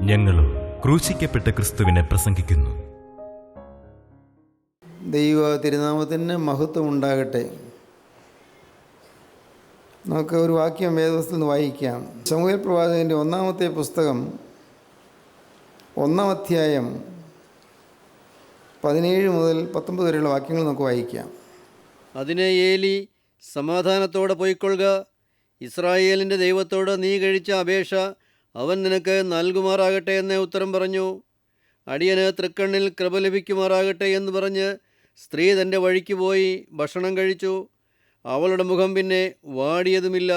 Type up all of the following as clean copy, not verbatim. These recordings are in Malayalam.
ഞങ്ങളും ക്രൂശിക്കപ്പെട്ട ക്രിസ്തുവിനെ പ്രസംഗിക്കുന്നു. ദൈവ തിരുനാമത്തിന് മഹത്വം ഉണ്ടാകട്ടെ. നമുക്ക് ഒരു വാക്യം വേദപുസ്തകത്തിൽ നിന്ന് വായിക്കാം. ശമൂവേൽ പ്രവാചകൻ്റെ 1-ാമത്തെ പുസ്തകം 1-ാം അധ്യായം 17 മുതൽ 19 വരെയുള്ള വാക്യങ്ങൾ നമുക്ക് വായിക്കാം. അതിനെ ഏലി, സമാധാനത്തോടെ പൊയ്ക്കൊള്ളുക, ഇസ്രായേലിൻ്റെ ദൈവത്തോട് നീ കഴിച്ച അപേക്ഷ അവൻ നിനക്ക് നൽകുമാറാകട്ടെ എന്ന് ഉത്തരം പറഞ്ഞു. അടിയന് തൃക്കണ്ണിൽ കൃപ ലഭിക്കുമാറാകട്ടെ എന്ന് പറഞ്ഞ് സ്ത്രീ തൻ്റെ വഴിക്ക് പോയി ഭക്ഷണം കഴിച്ചു. അവളുടെ മുഖം പിന്നെ വാടിയതുമില്ല.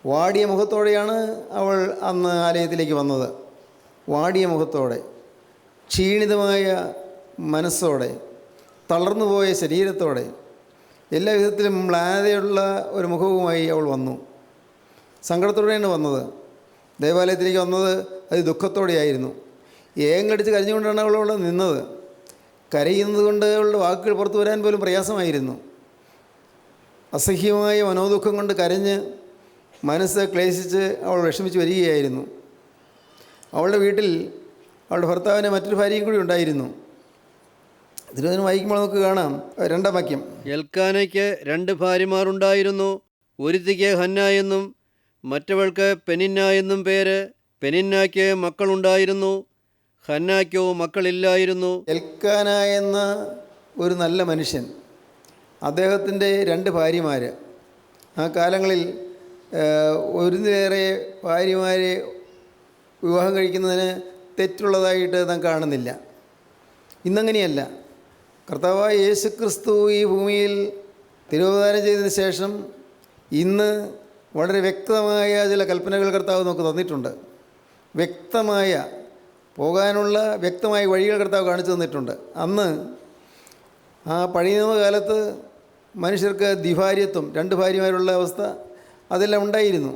വാടിയ മുഖത്തോടെയാണ് അവൾ അന്ന് ആലയത്തിലേക്ക് വന്നത്. വാടിയ മുഖത്തോടെ, ക്ഷീണിതമായ മനസ്സോടെ, തളർന്നുപോയ ശരീരത്തോടെ, എല്ലാ വിധത്തിലും മ്ലാനതയുള്ള ഒരു മുഖവുമായി അവൾ വന്നു. സങ്കടത്തോടെയാണ് വന്നത്. ദേവാലയത്തിലേക്ക് വന്നത് അത് ദുഃഖത്തോടെയായിരുന്നു. ഏങ്ങടിച്ച് കരഞ്ഞുകൊണ്ടാണ് അവൾ അവിടെ നിന്നത്. കരയുന്നത് കൊണ്ട് അവളുടെ വാക്കുകൾ പുറത്തു വരാൻ പോലും പ്രയാസമായിരുന്നു. അസഹ്യമായ മനോദുഃഖം കൊണ്ട് കരഞ്ഞ് മനസ്സ് ക്ലേശിച്ച് അവൾ വിഷമിച്ച് വരികയായിരുന്നു. അവളുടെ വീട്ടിൽ അവളുടെ ഭർത്താവിന് മറ്റൊരു ഭാര്യയും കൂടി ഉണ്ടായിരുന്നു. തിരുവചനം വായിക്കുമ്പോൾ നമുക്ക് കാണാം 2-ാം വാക്യം. എൽക്കാനയ്ക്ക് 2 ഭാര്യമാരുണ്ടായിരുന്നു. ഒരുത്തിക്ക് ഹന്ന എന്നും മറ്റവൾക്ക് പെനിന്ന എന്നും പേര്. പെനിന്നയ്ക്ക് മക്കളുണ്ടായിരുന്നു, ഹന്നായ്ക്കോ മക്കളില്ലായിരുന്നു. എൽക്കാന എന്ന ഒരു നല്ല മനുഷ്യൻ, അദ്ദേഹത്തിൻ്റെ 2 ഭാര്യമാർ. ആ കാലങ്ങളിൽ ഒന്നിലേറെ ഭാര്യമാരെ വിവാഹം കഴിക്കുന്നതിന് തെറ്റുള്ളതായിട്ട് നാം കാണുന്നില്ല. ഇന്നങ്ങനെയല്ല. കർത്താവായ യേശുക്രിസ്തു ഈ ഭൂമിയിൽ തിരുവവതാരം ചെയ്തതിന് ശേഷം ഇന്ന് വളരെ വ്യക്തമായ ചില കൽപ്പനകൾ കർത്താവ് നമുക്ക് തന്നിട്ടുണ്ട്. വ്യക്തമായ പോകാനുള്ള വ്യക്തമായ വഴികൾ കർത്താവ് കാണിച്ചു തന്നിട്ടുണ്ട്. അന്ന് ആ പഴയ നിയമകാലത്ത് മനുഷ്യർക്ക് ദ്വിഭാര്യത്വം, 2 ഭാര്യമാരുള്ള അവസ്ഥ അതെല്ലാം ഉണ്ടായിരുന്നു.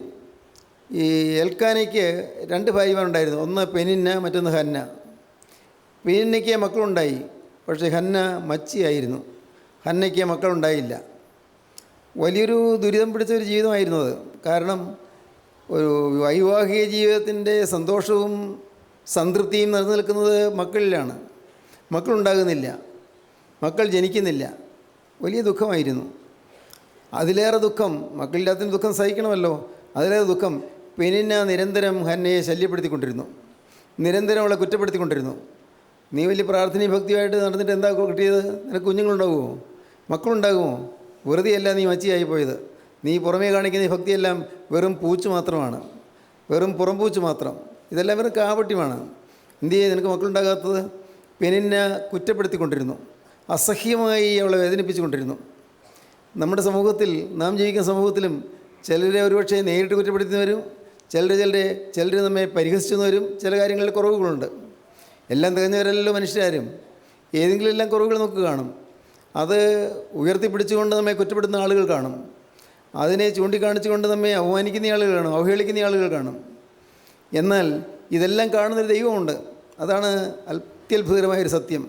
ഈ എൽക്കാനയ്ക്ക് 2 ഭാര്യമാരുണ്ടായിരുന്നു. ഒന്ന് പെനിന്ന, മറ്റൊന്ന് ഹന്ന. പെനിന്നയ്ക്ക് മക്കളുണ്ടായി, പക്ഷേ ഹന്ന മച്ചിയായിരുന്നു. ഹന്നയ്ക്ക് മക്കളുണ്ടായില്ല. വലിയൊരു ദുരിതം പിടിച്ച ഒരു ജീവിതമായിരുന്നു അത്. കാരണം ഒരു വൈവാഹിക ജീവിതത്തിൻ്റെ സന്തോഷവും സംതൃപ്തിയും നിറഞ്ഞു നിൽക്കുന്നത് മക്കളിലാണ്. മക്കളുണ്ടാകുന്നില്ല, മക്കൾ ജനിക്കുന്നില്ല. വലിയ ദുഃഖമായിരുന്നു. അതിലേറെ ദുഃഖം, മക്കളില്ലാത്തതിന് ദുഃഖം സഹിക്കണമല്ലോ. അതിലേറെ ദുഃഖം പെനിന്ന നിരന്തരം ഹന്നയെ ശല്യപ്പെടുത്തിക്കൊണ്ടിരുന്നു, നിരന്തരം അവളെ കുറ്റപ്പെടുത്തിക്കൊണ്ടിരുന്നു. നീ വലിയ പ്രാർത്ഥനയും ഭക്തിയായിട്ട് നടന്നിട്ട് എന്താ കിട്ടിയത്? നിനക്ക് കുഞ്ഞുങ്ങളുണ്ടാകുമോ? മക്കളുണ്ടാകുമോ? വെറുതെയല്ല നീ മച്ചിയായി പോയത്. നീ പുറമേ കാണിക്കുന്ന ഈ ഭക്തിയെല്ലാം വെറും പൂച്ച് മാത്രമാണ്, വെറും പുറംപൂച്ച് മാത്രം. ഇതെല്ലാം വെറും കാപട്യമാണ്. എന്തു ചെയ്യും നിനക്ക് മക്കളുണ്ടാകാത്തത്? പെനിന്ന കുറ്റപ്പെടുത്തിക്കൊണ്ടിരുന്നു, അസഹ്യമായി അവളെ വേദനിപ്പിച്ചുകൊണ്ടിരുന്നു. നമ്മുടെ സമൂഹത്തിൽ, നാം ജീവിക്കുന്ന സമൂഹത്തിലും ചിലരെ ഒരുപക്ഷെ നേരിട്ട് കുറ്റപ്പെടുത്തുന്നവരും ചിലർ നമ്മെ പരിഹസിച്ചവരും ചില കാര്യങ്ങളിൽ കുറവുകളുണ്ട്. എല്ലാം തികഞ്ഞവരല്ലോ മനുഷ്യരാരും. ഏതെങ്കിലും എല്ലാം കുറവുകൾ നമുക്ക് കാണും. അത് ഉയർത്തിപ്പിടിച്ചുകൊണ്ട് നമ്മെ കുറ്റപ്പെടുത്തുന്ന ആളുകൾ കാണും. അതിനെ ചൂണ്ടിക്കാണിച്ചുകൊണ്ട് നമ്മെ അവമാനിക്കുന്ന ആളുകൾ കാണും, അവഹേളിക്കുന്ന ആളുകൾ കാണും. എന്നാൽ ഇതെല്ലാം കാണുന്നൊരു ദൈവമുണ്ട്. അതാണ് അത്യത്ഭുതകരമായൊരു സത്യം.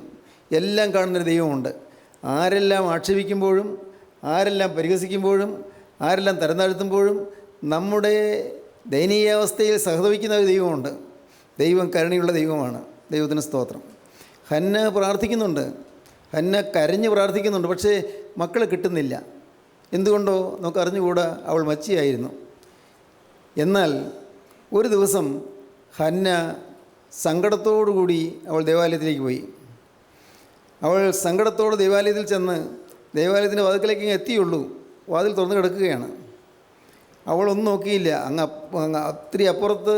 എല്ലാം കാണുന്നൊരു ദൈവമുണ്ട്. ആരെല്ലാം ആക്ഷേപിക്കുമ്പോഴും, ആരെല്ലാം പരിഹസിക്കുമ്പോഴും, ആരെല്ലാം തരം താഴ്ത്തുമ്പോഴും നമ്മുടെ ദയനീയാവസ്ഥയിൽ സഹതപിക്കുന്ന ഒരു ദൈവമുണ്ട്. ദൈവം കരുണയുള്ള ദൈവമാണ്. ദൈവത്തിന് സ്തോത്രം. ഹന്ന പ്രാർത്ഥിക്കുന്നുണ്ട്, ഹന്ന കരഞ്ഞ് പ്രാർത്ഥിക്കുന്നുണ്ട്. പക്ഷേ മക്കളെ കിട്ടുന്നില്ല. എന്തുകൊണ്ടോ നമുക്ക് അറിഞ്ഞുകൂടാ. അവൾ മച്ചിയായിരുന്നു. എന്നാൽ ഒരു ദിവസം ഹന്ന സങ്കടത്തോടുകൂടി അവൾ ദേവാലയത്തിലേക്ക് പോയി. അവൾ സങ്കടത്തോടെ ദേവാലയത്തിൽ ചെന്ന് ദേവാലയത്തിൻ്റെ വാതിൽക്കലേക്ക് എത്തിയുള്ളൂ. വാതിൽ തുറന്ന് കിടക്കുകയാണ്. അവളൊന്നും നോക്കിയില്ല. അങ്ങ് ഒത്തിരി അപ്പുറത്ത്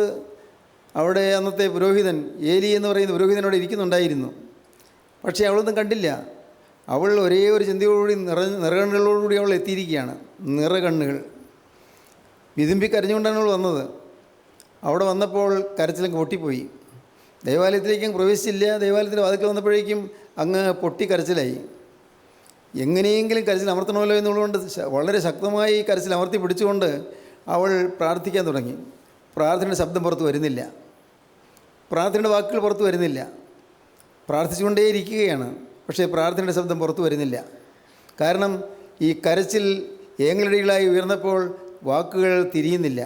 അവിടെ അന്നത്തെ പുരോഹിതൻ ഏലി എന്ന് പറയുന്ന പുരോഹിതൻ അവിടെ ഇരിക്കുന്നുണ്ടായിരുന്നു. പക്ഷേ അവളൊന്നും കണ്ടില്ല. അവൾ ഒരേ ഒരു ചിന്തയോടുകൂടി നിറകണ്ണുകളോടുകൂടി അവൾ എത്തിയിരിക്കുകയാണ്. നിറകണ്ണുകൾ വിതുമ്പി കരഞ്ഞുകൊണ്ടാണ് അവൾ വന്നത്. അവിടെ വന്നപ്പോൾ കരച്ചിലങ്ങ് പൊട്ടിപ്പോയി. ദേവാലയത്തിലേക്ക് പ്രവേശിച്ചില്ല. ദേവാലയത്തിൻ്റെ വാതിൽക്കൽ വന്നപ്പോഴേക്കും അങ്ങ് പൊട്ടിക്കരച്ചിലായി. എങ്ങനെയെങ്കിലും കരച്ചിൽ അമർത്തണമല്ലോ എന്നുള്ളതുകൊണ്ട് വളരെ ശക്തമായി കരച്ചിൽ അമർത്തി പിടിച്ചുകൊണ്ട് അവൾ പ്രാർത്ഥിക്കാൻ തുടങ്ങി. പ്രാർത്ഥനയുടെ ശബ്ദം പുറത്ത് വരുന്നില്ല, പ്രാർത്ഥനയുടെ വാക്കുകൾ പുറത്ത് വരുന്നില്ല. പ്രാർത്ഥിച്ചുകൊണ്ടേയിരിക്കുകയാണ്, പക്ഷേ പ്രാർത്ഥനയുടെ ശബ്ദം പുറത്തു വരുന്നില്ല. കാരണം ഈ കരച്ചിൽ ഏങ്ങലടികളായി ഉയർന്നപ്പോൾ വാക്കുകൾ തിരിയുന്നില്ല.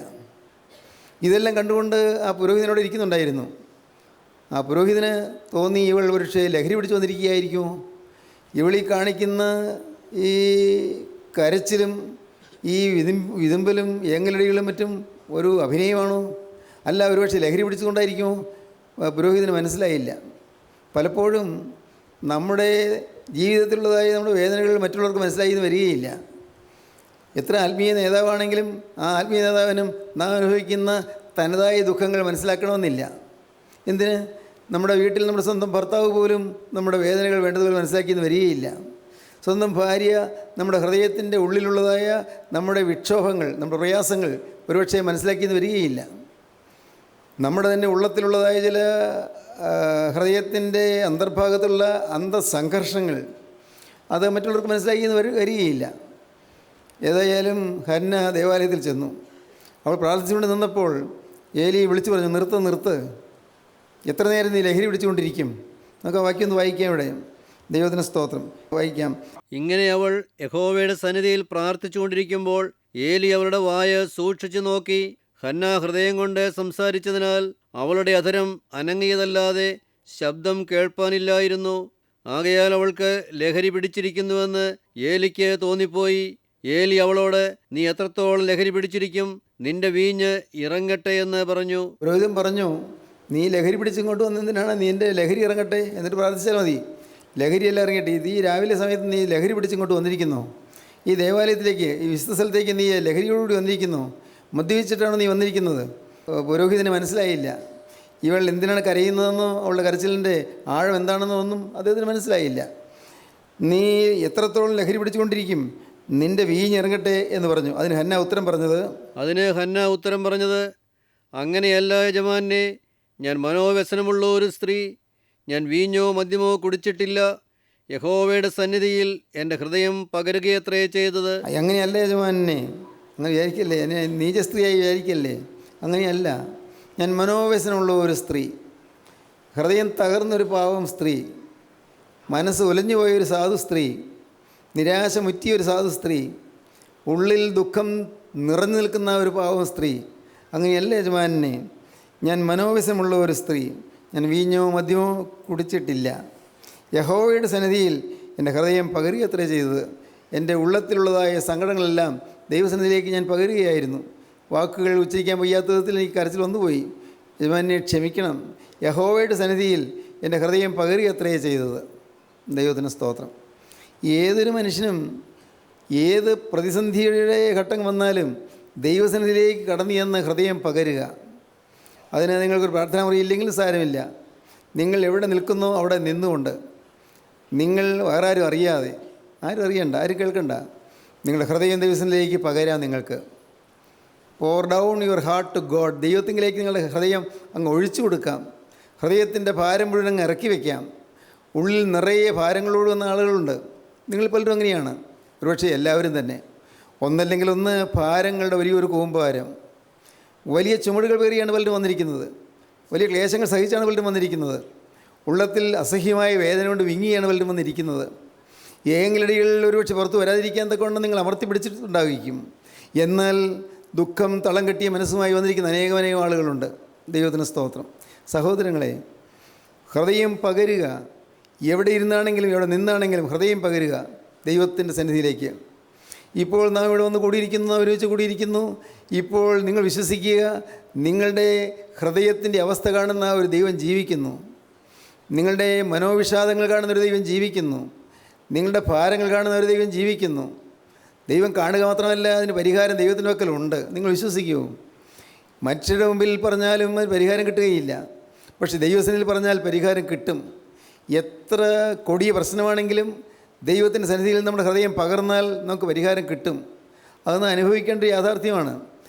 ഇതെല്ലാം കണ്ടുകൊണ്ട് ആ പുരോഹിതനോട് ഇരിക്കുന്നുണ്ടായിരുന്നു. ആ പുരോഹിതന് തോന്നി ഇവൾ ഒരുപക്ഷേ ലഹരി പിടിച്ചു വന്നിരിക്കുകയായിരിക്കുമോ? ഇവളീ കാണിക്കുന്ന ഈ കരച്ചിലും ഈ വിതുമ്പലും ഏങ്ങലടികളും മറ്റും ഒരു അഭിനയമാണോ? അല്ല, ഒരുപക്ഷെ ലഹരി പിടിച്ചുകൊണ്ടായിരിക്കുമോ? പുരോഹിതന് മനസ്സിലായില്ല. പലപ്പോഴും നമ്മുടെ ജീവിതത്തിലുള്ളതായ നമ്മുടെ വേദനകൾ മറ്റുള്ളവർക്ക് മനസ്സിലായി എന്ന് വരികയില്ല. എത്ര ആത്മീയ നേതാവാണെങ്കിലും ആ ആത്മീയ നേതാവിനും നാം അനുഭവിക്കുന്ന തനതായ ദുഃഖങ്ങൾ മനസ്സിലാക്കണമെന്നില്ല. എന്തിന്? നമ്മുടെ വീട്ടിൽ നമ്മുടെ സ്വന്തം ഭർത്താവ് പോലും നമ്മുടെ വേദനകൾ വേണ്ടതുപോലെ മനസ്സിലാക്കിയെന്ന് വരികയില്ല. സ്വന്തം ഭാര്യ നമ്മുടെ ഹൃദയത്തിൻ്റെ ഉള്ളിലുള്ളതായ നമ്മുടെ വിക്ഷോഭങ്ങൾ, നമ്മുടെ പ്രയാസങ്ങൾ ഒരുപക്ഷെ മനസ്സിലാക്കിയെന്ന് വരികയില്ല. നമ്മുടെ തന്നെ ഉള്ളത്തിലുള്ളതായ ചില ഹൃദയത്തിൻ്റെ അന്തർഭാഗത്തുള്ള അന്തസംഘർഷങ്ങൾ അത് മറ്റുള്ളവർക്ക് മനസ്സിലാക്കിയെന്ന് വരികയില്ല. ഏതായാലും ഹന്ന ദേവാലയത്തിൽ ചെന്നു. അവൾ പ്രാർത്ഥിച്ചുകൊണ്ട് നിന്നപ്പോൾ ഏലി വിളിച്ചു പറഞ്ഞു, നിർത്ത്, എത്ര നേരം നീ ലഹരി പിടിച്ചുകൊണ്ടിരിക്കും? നമുക്ക് ആ വാക്യം ഒന്ന് വായിക്കാം. ഇവിടെ ദൈവത്തിന് സ്തോത്രം, വായിക്കാം. ഇങ്ങനെ അവൾ യഹോവയുടെ സന്നിധിയിൽ പ്രാർത്ഥിച്ചുകൊണ്ടിരിക്കുമ്പോൾ ഏലി അവളുടെ വായ സൂക്ഷിച്ചു നോക്കി. ഹന്ന ഹൃദയം കൊണ്ട് സംസാരിച്ചതിനാൽ അവളുടെ അധരം അനങ്ങിയതല്ലാതെ ശബ്ദം കേൾപ്പാനില്ലായിരുന്നു. ആകയാൽ അവൾക്ക് ലഹരി പിടിച്ചിരിക്കുന്നുവെന്ന് ഏലിക്ക് തോന്നിപ്പോയി. ഏലി അവളോട്, നീ എത്രത്തോളം ലഹരി പിടിച്ചിരിക്കും? നിന്റെ വീഞ്ഞ് ഇറങ്ങട്ടെ എന്ന് പറഞ്ഞു. പുരോഹിതൻ പറഞ്ഞു, നീ ലഹരി പിടിച്ചിങ്ങോട്ട് വന്നതിനാണ്, നീ എൻ്റെ ലഹരി ഇറങ്ങട്ടെ എന്നിട്ട് പ്രാർത്ഥിച്ചാൽ മതി. ലഹരിയെല്ലാം ഇറങ്ങട്ടെ. ഇത് ഈ രാവിലെ സമയത്ത് നീ ലഹരി പിടിച്ചിങ്ങോട്ട് വന്നിരിക്കുന്നു. ഈ ദേവാലയത്തിലേക്ക്, ഈ വിശുദ്ധ സ്ഥലത്തേക്ക് നീ ലഹരിയോടുകൂടി വന്നിരിക്കുന്നു. മദ്യപിച്ചിട്ടാണ് നീ വന്നിരിക്കുന്നത്. പുരോഹിതന് മനസ്സിലായില്ല ഇവൾ എന്തിനാണ് കരയുന്നതെന്നോ അവളുടെ കരച്ചിലിൻ്റെ ആഴം എന്താണെന്നോ ഒന്നും അദ്ദേഹത്തിന് മനസ്സിലായില്ല. നീ എത്രത്തോളം ലഹരി പിടിച്ചുകൊണ്ടിരിക്കും? നിന്റെ വീഞ്ഞിറങ്ങട്ടെ എന്ന് പറഞ്ഞു. അതിന് ഹന്ന ഉത്തരം പറഞ്ഞത്, അങ്ങനെയല്ല യജമാനെ, ഞാൻ മനോവ്യസനമുള്ള ഒരു സ്ത്രീ. ഞാൻ വീഞ്ഞോ മദ്യമോ കുടിച്ചിട്ടില്ല. യഹോവയുടെ സന്നിധിയിൽ എൻ്റെ ഹൃദയം പകരുകയത്രേ ചെയ്തത്. അങ്ങനെയല്ല യജമാനെ, അങ്ങനെ വിചാരിക്കല്ലേ, എന്നെ നീച സ്ത്രീയായി വിചാരിക്കല്ലേ. അങ്ങനെയല്ല, ഞാൻ മനോവ്യസനമുള്ള ഒരു സ്ത്രീ, ഹൃദയം തകർന്നൊരു പാവം സ്ത്രീ, മനസ്സ് ഉലഞ്ഞു പോയൊരു സാധു സ്ത്രീ, നിരാശ മുറ്റിയൊരു സാധു സ്ത്രീ, ഉള്ളിൽ ദുഃഖം നിറഞ്ഞു നിൽക്കുന്ന ഒരു പാവം സ്ത്രീ. അങ്ങനെയല്ല യജമാനെ, ഞാൻ മനോവ്യസനമുള്ള ഒരു സ്ത്രീ. ഞാൻ വീഞ്ഞോ മദ്യമോ കുടിച്ചിട്ടില്ല. യഹോവയുടെ സന്നിധിയിൽ എൻ്റെ ഹൃദയം പകരുകയത്രേ ചെയ്തത്. എൻ്റെ ഉള്ളത്തിലുള്ളതായ സങ്കടങ്ങളെല്ലാം ദൈവസന്നിധിയിലേക്ക് ഞാൻ പകരുകയായിരുന്നു. വാക്കുകൾ ഉച്ചരിക്കാൻ വയ്യാത്ത വിധത്തിൽ എനിക്ക് കരച്ചിൽ വന്നുപോയി. യജമാനെ ക്ഷമിക്കണം. യഹോവയുടെ സന്നിധിയിൽ എൻ്റെ ഹൃദയം പകരുകയത്രേ ചെയ്തത്. ദൈവത്തിന് സ്തോത്രം. ഏതൊരു മനുഷ്യനും ഏത് പ്രതിസന്ധിയുടെ ഘട്ടം വന്നാലും ദൈവസന്നിധിയിലേക്ക് കടന്നു ചെന്ന് ഹൃദയം പകരുക. അതിന് നിങ്ങൾക്കൊരു പ്രാർത്ഥന അറിയില്ലെങ്കിലും സാരമില്ല. നിങ്ങൾ എവിടെ നിൽക്കുന്നോ അവിടെ നിന്നുകൊണ്ട്, നിങ്ങൾ വേറെ ആരും അറിയാതെ, ആരും അറിയണ്ട, ആരും കേൾക്കണ്ട, നിങ്ങളുടെ ഹൃദയം ദൈവസന്നിധിയിലേക്ക് പകരാം. നിങ്ങൾക്ക് pour down your heart to God. ദൈവത്തിലേക്ക് നിങ്ങളുടെ ഹൃദയം അങ്ങ് ഒഴിച്ചു കൊടുക്കാം. ഹൃദയത്തിൻ്റെ ഭാരം മുഴുവൻ അങ്ങ് ഇറക്കി വയ്ക്കാം. ഉള്ളിൽ നിറയെ ഭാരങ്ങളോട് വന്ന ആളുകളുണ്ട്. നിങ്ങൾ പലരും അങ്ങനെയാണ്, ഒരുപക്ഷെ എല്ലാവരും തന്നെ. ഒന്നല്ലെങ്കിൽ ഒന്ന് ഭാരങ്ങളുടെ വലിയൊരു കൂമ്പാരം, വലിയ ചുമടുകൾ പേറിയാണ് പലരും വന്നിരിക്കുന്നത്. വലിയ ക്ലേശങ്ങൾ സഹിച്ചാണ് പലരും വന്നിരിക്കുന്നത്. ഉള്ളത്തിൽ അസഹ്യമായ വേദന കൊണ്ട് വിങ്ങിയാണ് പലരും വന്നിരിക്കുന്നത്. ഏങ്ങലടികളിൽ ഒരുപക്ഷെ പുറത്ത് വരാതിരിക്കാൻ തക്കൊണ്ട് നിങ്ങൾ അമർത്തി പിടിച്ചിട്ടുണ്ടായിരിക്കും. എന്നാൽ ദുഃഖം തളം കെട്ടിയ മനസ്സുമായി വന്നിരിക്കുന്ന അനേകം ആളുകളുണ്ട്. ദൈവത്തിന് സ്തോത്രം. സഹോദരങ്ങളെ, ഹൃദയം പകരുക. എവിടെ ഇരുന്നാണെങ്കിലും എവിടെ നിന്നാണെങ്കിലും ഹൃദയം പകരുക ദൈവത്തിൻ്റെ സന്നിധിയിലേക്ക്. ഇപ്പോൾ നാം ഇവിടെ വന്ന് കൂടിയിരിക്കുന്നു, ഒരുമിച്ച് കൂടിയിരിക്കുന്നു. ഇപ്പോൾ നിങ്ങൾ വിശ്വസിക്കുക, നിങ്ങളുടെ ഹൃദയത്തിൻ്റെ അവസ്ഥ കാണുന്ന ഒരു ദൈവം ജീവിക്കുന്നു. നിങ്ങളുടെ മനോവിഷാദങ്ങൾ കാണുന്ന ഒരു ദൈവം ജീവിക്കുന്നു. നിങ്ങളുടെ ഭാരങ്ങൾ കാണുന്ന ഒരു ദൈവം ജീവിക്കുന്നു. ദൈവം കാണുക മാത്രമല്ല, അതിന് പരിഹാരം ദൈവത്തിൻ്റെ പക്കലുണ്ട്. നിങ്ങൾ വിശ്വസിക്കൂ. മറ്റുള്ള മുമ്പിൽ പറഞ്ഞാലും അത് പരിഹാരം കിട്ടുകയില്ല. പക്ഷേ ദൈവസന്നിധിയിൽ പറഞ്ഞാൽ പരിഹാരം കിട്ടും. എത്ര കൊടിയ പ്രശ്നമാണെങ്കിലും ദൈവത്തിൻ്റെ സന്നിധിയിൽ നമ്മുടെ ഹൃദയം പകർന്നാൽ നമുക്ക് പരിഹാരം കിട്ടും. അതൊന്ന് അനുഭവിക്കേണ്ട ഒരു യാഥാർത്ഥ്യമാണ്.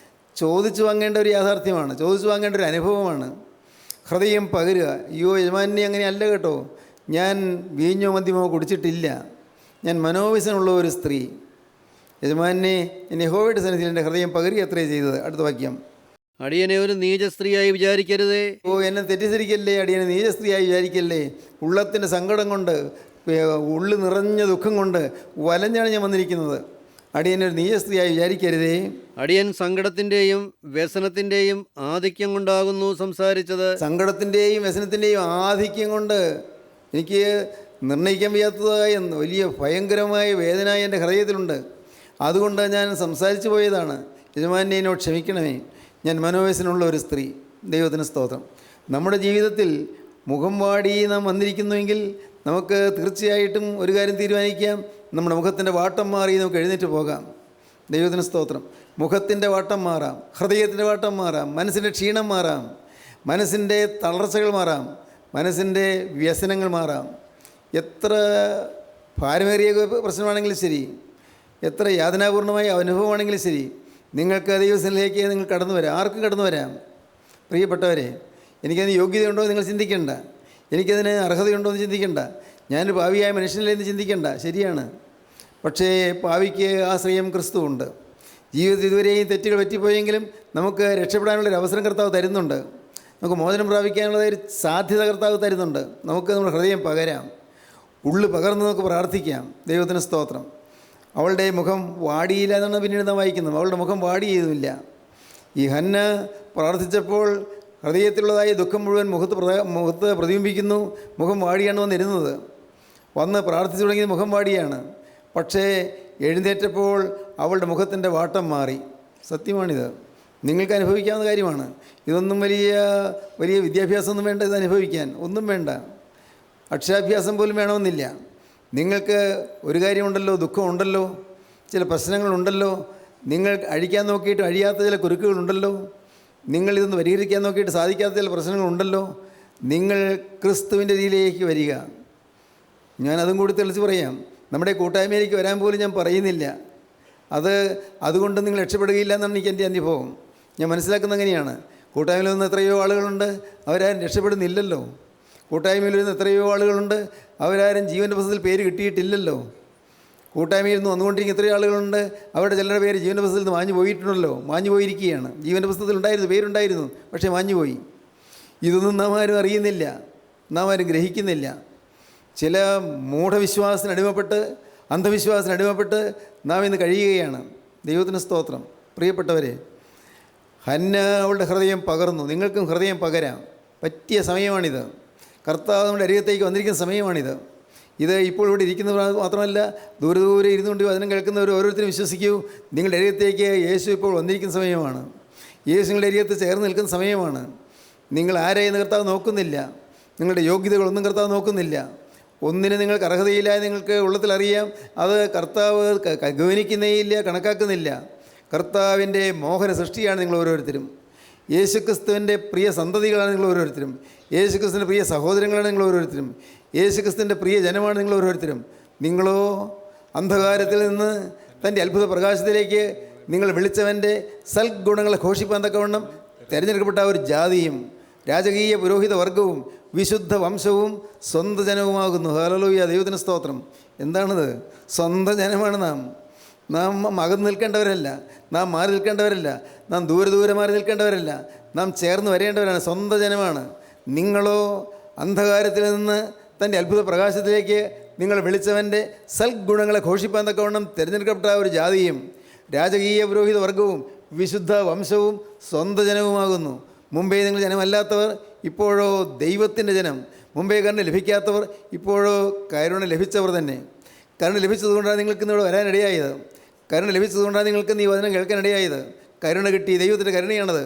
ചോദിച്ചു വാങ്ങേണ്ട ഒരു യാഥാർത്ഥ്യമാണ്. ചോദിച്ചു വാങ്ങേണ്ട ഒരു അനുഭവമാണ്. ഹൃദയം പകരുക. അയ്യോ യജമാനെ, അങ്ങനെ അല്ല കേട്ടോ, ഞാൻ വീഞ്ഞോ മദ്യമോ കുടിച്ചിട്ടില്ല. ഞാൻ മനോവ്യസനമുള്ള ഒരു സ്ത്രീ. യജമാനെ, ഞാൻ യഹോവയുടെ സന്നിധിയിൽ എൻ്റെ ഹൃദയം പകരുക അത്രേ ചെയ്തത്. അടുത്ത വാക്യം. അടിയനെ ഒരു നീച സ്ത്രീയായി വിചാരിക്കരുതേ. എന്നെ തെറ്റിദ്ധരിക്കല്ലേ, അടിയനെ നീച സ്ത്രീയായി വിചാരിക്കല്ലേ. ഉള്ളത്തിൻ്റെ സങ്കടം കൊണ്ട്, ഉള്ളു നിറഞ്ഞ ദുഃഖം കൊണ്ട് വലഞ്ഞാണ് ഞാൻ വന്നിരിക്കുന്നത്. അടിയനൊരു നീച സ്ത്രീയായി വിചാരിക്കരുതേ. അടിയൻ സങ്കടത്തിൻ്റെയും വ്യസനത്തിൻ്റെയും ആധിക്യം കൊണ്ടാകുന്നു സംസാരിച്ചത്. സങ്കടത്തിൻ്റെയും വ്യസനത്തിൻ്റെയും ആധിക്യം കൊണ്ട് എനിക്ക് നിർണ്ണയിക്കാൻ വയ്യാത്തതായ വലിയ ഭയങ്കരമായ വേദന എൻ്റെ ഹൃദയത്തിലുണ്ട്. അതുകൊണ്ട് ഞാൻ സംസാരിച്ചു പോയതാണ്. യജമാനെ, എന്നോട് ക്ഷമിക്കണമേ. ഞാൻ മനോവ്യസനമുള്ള ഒരു സ്ത്രീ. ദൈവത്തിന് സ്തോത്രം. നമ്മുടെ ജീവിതത്തിൽ മുഖം വാടി നാം വന്നിരിക്കുന്നുവെങ്കിൽ നമുക്ക് തീർച്ചയായിട്ടും ഒരു കാര്യം തീരുമാനിക്കാം. നമ്മുടെ മുഖത്തിൻ്റെ വാട്ടം മാറി നമുക്ക് എഴുന്നേറ്റ് പോകാം. ദൈവത്തിന് സ്തോത്രം. മുഖത്തിൻ്റെ വാട്ടം മാറാം, ഹൃദയത്തിൻ്റെ വാട്ടം മാറാം, മനസ്സിൻ്റെ ക്ഷീണം മാറാം, മനസ്സിൻ്റെ തളർച്ചകൾ മാറാം, മനസ്സിൻ്റെ വ്യസനങ്ങൾ മാറാം. എത്ര ഭാരമേറിയ പ്രശ്നമാണെങ്കിലും ശരി, എത്ര യാതനാപൂർണമായ അനുഭവമാണെങ്കിലും ശരി, നിങ്ങൾക്ക് ദൈവസന്നിധിയിലേക്ക് നിങ്ങൾ കടന്നു വരാം. ആർക്കും കടന്നു വരാം. പ്രിയപ്പെട്ടവരെ, എനിക്കതിന് യോഗ്യതയുണ്ടോ എന്ന് നിങ്ങൾ ചിന്തിക്കേണ്ട. എനിക്കതിന് അർഹതയുണ്ടോ എന്ന് ചിന്തിക്കേണ്ട. ഞാനൊരു പാവിയായ മനുഷ്യനിലെന്ന് ചിന്തിക്കേണ്ട. ശരിയാണ്. പക്ഷേ പാവിക്ക് ആശ്രയം ക്രിസ്തുവുണ്ട്. ജീവിതത്തിൽ ഇതുവരെയും തെറ്റുകൾ പറ്റിപ്പോയെങ്കിലും നമുക്ക് രക്ഷപ്പെടാനുള്ളൊരു അവസരം കർത്താവ് തരുന്നുണ്ട്. നമുക്ക് മോചനം പ്രാപിക്കാനുള്ള ഒരു സാധ്യത കർത്താവ് തരുന്നുണ്ട്. നമുക്ക് നമ്മുടെ ഹൃദയം പകരാം. ഉള്ളു പകർന്ന് നമുക്ക് പ്രാർത്ഥിക്കാം. ദൈവത്തിന് സ്തോത്രം. അവളുടെ മുഖം വാടിയില്ല എന്നാണ് പിന്നീട് നാം വായിക്കുന്നത്. അവളുടെ മുഖം വാടിയതുമില്ല. ഈ ഹന്ന പ്രാർത്ഥിച്ചപ്പോൾ ഹൃദയത്തിലുള്ളതായ ദുഃഖം മുഴുവൻ മുഖത്ത് പ്രതിബിംബിക്കുന്നു. മുഖം വാടിയാണ് വന്നിരുന്നത്. വന്ന് പ്രാർത്ഥിച്ചു തുടങ്ങിയത് മുഖം വാടിയാണ്. പക്ഷേ എഴുന്നേറ്റപ്പോൾ അവളുടെ മുഖത്തിൻ്റെ വാട്ടം മാറി. സത്യമാണിത്, നിങ്ങൾക്ക് അനുഭവിക്കാവുന്ന കാര്യമാണ്. ഇതൊന്നും വലിയ വിദ്യാഭ്യാസമൊന്നും വേണ്ട ഇത് അനുഭവിക്കാൻ, ഒന്നും വേണ്ട. അക്ഷരാഭ്യാസം പോലും വേണമെന്നില്ല. നിങ്ങൾക്ക് ഒരു കാര്യമുണ്ടല്ലോ, ദുഃഖമുണ്ടല്ലോ, ചില പ്രശ്നങ്ങളുണ്ടല്ലോ, നിങ്ങൾ അഴിക്കാൻ നോക്കിയിട്ട് അഴിയാത്ത ചില കുരുക്കുകളുണ്ടല്ലോ, നിങ്ങളിതൊന്ന് പരിഹരിക്കാൻ നോക്കിയിട്ട് സാധിക്കാത്ത ചില പ്രശ്നങ്ങളുണ്ടല്ലോ. നിങ്ങൾ ക്രിസ്തുവിൻ്റെ രീതിയിലേക്ക് വരിക. ഞാനതും കൂടി തെളിച്ച് പറയാം. നമ്മുടെ കൂട്ടായ്മയിലേക്ക് വരാൻ പോലും ഞാൻ പറയുന്നില്ല. അതുകൊണ്ട് നിങ്ങൾ രക്ഷപ്പെടുകയില്ല എന്നാണ് എൻ്റെ അനുഭവം. ഞാൻ മനസ്സിലാക്കുന്നത് അങ്ങനെയാണ്. കൂട്ടായ്മയിൽ നിന്ന് എത്രയോ ആളുകളുണ്ട്, അവരാരും രക്ഷപ്പെടുന്നില്ലല്ലോ. കൂട്ടായ്മയിൽ നിന്ന് എത്രയോ ആളുകളുണ്ട്, അവരാരും ജീവൻ്റെ പുസ്തകത്തിൽ പേര് കിട്ടിയിട്ടില്ലല്ലോ. കൂട്ടായ്മയിൽ നിന്ന് വന്നുകൊണ്ടിരിക്കുന്ന എത്രയോ ആളുകളുണ്ട്, അവരുടെ ചിലരുടെ പേര് ജീവൻ്റെ പുസ്തകത്തിൽ നിന്ന് മാഞ്ഞു പോയിട്ടുണ്ടല്ലോ, മാഞ്ഞു പോയിരിക്കുകയാണ്. ജീവൻ്റെ പുസ്തകത്തിൽ ഉണ്ടായിരുന്നു, പേരുണ്ടായിരുന്നു, പക്ഷേ മാഞ്ഞുപോയി. ഇതൊന്നും നാം ആരും അറിയുന്നില്ല, നാം ആരും ഗ്രഹിക്കുന്നില്ല. ചില മൂഢവിശ്വാസത്തിനടിമപ്പെട്ട്, അന്ധവിശ്വാസത്തിനടിമപ്പെട്ട് നാം ഇന്ന് കഴിയുകയാണ്. ദൈവത്തിന് സ്തോത്രം. പ്രിയപ്പെട്ടവരെ, ഹന്ന അവളുടെ ഹൃദയം പകർന്നു. നിങ്ങൾക്കും ഹൃദയം പകരാം. പറ്റിയ സമയമാണിത്. കർത്താവ് നമ്മുടെ അരികത്തേക്ക് വന്നിരിക്കുന്ന സമയമാണിത്. ഇത് ഇപ്പോൾ ഇവിടെ ഇരിക്കുന്നത് മാത്രമല്ല, ദൂരെ ഇരുന്നുകൊണ്ട് വചനം കേൾക്കുന്നവർ ഓരോരുത്തരും വിശ്വസിക്കൂ, നിങ്ങളുടെ അരികത്തേക്ക് യേശു ഇപ്പോൾ വന്നിരിക്കുന്ന സമയമാണ്. യേശു നിങ്ങളുടെ അരികത്ത് ചേർന്ന് നിൽക്കുന്ന സമയമാണ്. നിങ്ങൾ ആരെയെന്ന് കർത്താവ് നോക്കുന്നില്ല, നിങ്ങളുടെ യോഗ്യതകളൊന്നും കർത്താവ് നോക്കുന്നില്ല. ഒന്നിന് നിങ്ങൾക്ക് അർഹതയില്ല, നിങ്ങൾക്ക് ഉള്ളത്തിലറിയാം. അത് കർത്താവ് ഗവനിക്കുന്നേയില്ല, കണക്കാക്കുന്നില്ല. കർത്താവിൻ്റെ മോഹന സൃഷ്ടിയാണ് നിങ്ങൾ ഓരോരുത്തരും. യേശുക്രിസ്തുവിൻ്റെ പ്രിയ സന്തതികളാണ് നിങ്ങൾ ഓരോരുത്തരും. യേശുക്രിസ്തുവിൻ്റെ പ്രിയ സഹോദരങ്ങളാണ് നിങ്ങൾ ഓരോരുത്തരും. യേശുക്രിസ്തുവിൻ്റെ പ്രിയ ജനമാണ് നിങ്ങൾ ഓരോരുത്തരും. നിങ്ങളോ അന്ധകാരത്തിൽ നിന്ന് തൻ്റെ അത്ഭുത പ്രകാശത്തിലേക്ക് നിങ്ങൾ വിളിച്ചവൻ്റെ സൽഗുണങ്ങളെ ഘോഷിപ്പാൻ തക്കവണ്ണം തിരഞ്ഞെടുക്കപ്പെട്ട ഒരു ജാതിയും രാജകീയ പുരോഹിത വർഗവും വിശുദ്ധ വംശവും സ്വന്തം ജനവുമാകുന്നു. ഹല്ലേലൂയ, ദൈവത്തിന് സ്തോത്രം. എന്താണിത്? സ്വന്തം ജനമാണ് നാം അകന്ന് നിൽക്കേണ്ടവരല്ല, നാം മാറി നിൽക്കേണ്ടവരല്ല, നാം ദൂരെ മാറി നിൽക്കേണ്ടവരല്ല, നാം ചേർന്ന് വരേണ്ടവരാണ്. സ്വന്തം ജനമാണ്. നിങ്ങളോ അന്ധകാരത്തിൽ നിന്ന് തൻ്റെ അത്ഭുത പ്രകാശത്തിലേക്ക് നിങ്ങൾ വിളിച്ചവൻ്റെ സൽഗുണങ്ങളെ ഘോഷിപ്പാൻ തക്കവണ്ണം തിരഞ്ഞെടുക്കപ്പെട്ട ഒരു ജാതിയും രാജകീയ പുരോഹിത വർഗവും വിശുദ്ധ വംശവും സ്വന്തം ജനവുമാകുന്നു. മുമ്പേ നിങ്ങൾ ജനമല്ലാത്തവർ, ഇപ്പോഴോ ദൈവത്തിൻ്റെ ജനം. മുമ്പേ കരുണ ലഭിക്കാത്തവർ, ഇപ്പോഴോ കരുണ ലഭിച്ചവർ തന്നെ. കരുണ ലഭിച്ചതുകൊണ്ടാണ് നിങ്ങൾക്ക് ഇവിടെ വരാനിടയായത്. കരുണ ലഭിച്ചതുകൊണ്ടാണ് നിങ്ങൾക്ക് ഈ വചനം കേൾക്കാനിടയായത്. കരുണ കിട്ടി, ദൈവത്തിൻ്റെ കരുണയാണത്.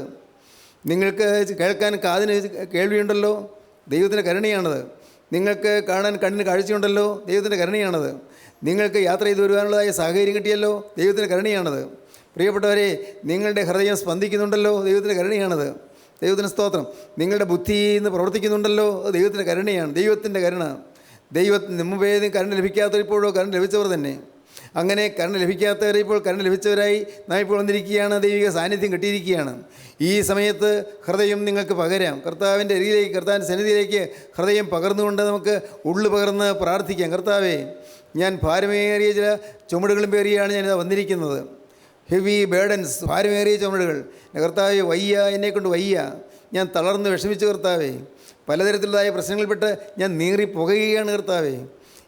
നിങ്ങൾക്ക് കേൾക്കാൻ കാതിന് കേൾവിയുണ്ടല്ലോ, ദൈവത്തിൻ്റെ കരുണയാണത്. നിങ്ങൾക്ക് കാണാൻ കണ്ണിന് കാഴ്ചയുണ്ടല്ലോ, ദൈവത്തിൻ്റെ കരുണയാണത്. നിങ്ങൾക്ക് യാത്ര ചെയ്ത് വരുവാനുള്ളതായ സാഹചര്യം കിട്ടിയല്ലോ, ദൈവത്തിൻ്റെ കരുണയാണത്. പ്രിയപ്പെട്ടവരെ, നിങ്ങളുടെ ഹൃദയം സ്പന്ദിക്കുന്നുണ്ടല്ലോ, ദൈവത്തിൻ്റെ കരുണയാണത്. ദൈവത്തിന് സ്തോത്രം. നിങ്ങളുടെ ബുദ്ധി ഇന്ന് പ്രവർത്തിക്കുന്നുണ്ടല്ലോ, അത് ദൈവത്തിൻ്റെ കരുണയാണ്. ദൈവത്തിൻ്റെ കരുണ. ദൈവത്തിന് മുമ്പേ കരുണ ലഭിക്കാത്തവർ ഇപ്പോഴോ കരുണ ലഭിച്ചവർ തന്നെ. അങ്ങനെ കരുണ ലഭിക്കാത്തവർ ഇപ്പോൾ കരുണ ലഭിച്ചവരായി നാം ഇപ്പോൾ വന്നിരിക്കുകയാണ്. ദൈവിക സാന്നിധ്യം കിട്ടിയിരിക്കുകയാണ്. ഈ സമയത്ത് ഹൃദയം നിങ്ങൾക്ക് പകരാം. കർത്താവിൻ്റെ അരികിലേക്ക്, കർത്താവിൻ്റെ സന്നിധിയിലേക്ക് ഹൃദയം പകർന്നുകൊണ്ട് നമുക്ക് ഉള്ളു പകർന്ന് പ്രാർത്ഥിക്കാം. കർത്താവേ, ഞാൻ ഭാരമേറിയ ചില ചുമടുകളും പേറിയാണ് ഞാനിത് വന്നിരിക്കുന്നത്. ഹെവി ബേഡൻസ്, ഭാരമേറിയ ചുമടുകൾ. കർത്താവേ, വയ്യ, എന്നെക്കൊണ്ട് വയ്യ. ഞാൻ തളർന്ന് വിഷമിച്ചു കർത്താവേ. പലതരത്തിലുള്ളതായ പ്രശ്നങ്ങളിൽപ്പെട്ട് ഞാൻ നീറി പുകയുകയാണ് കർത്താവേ.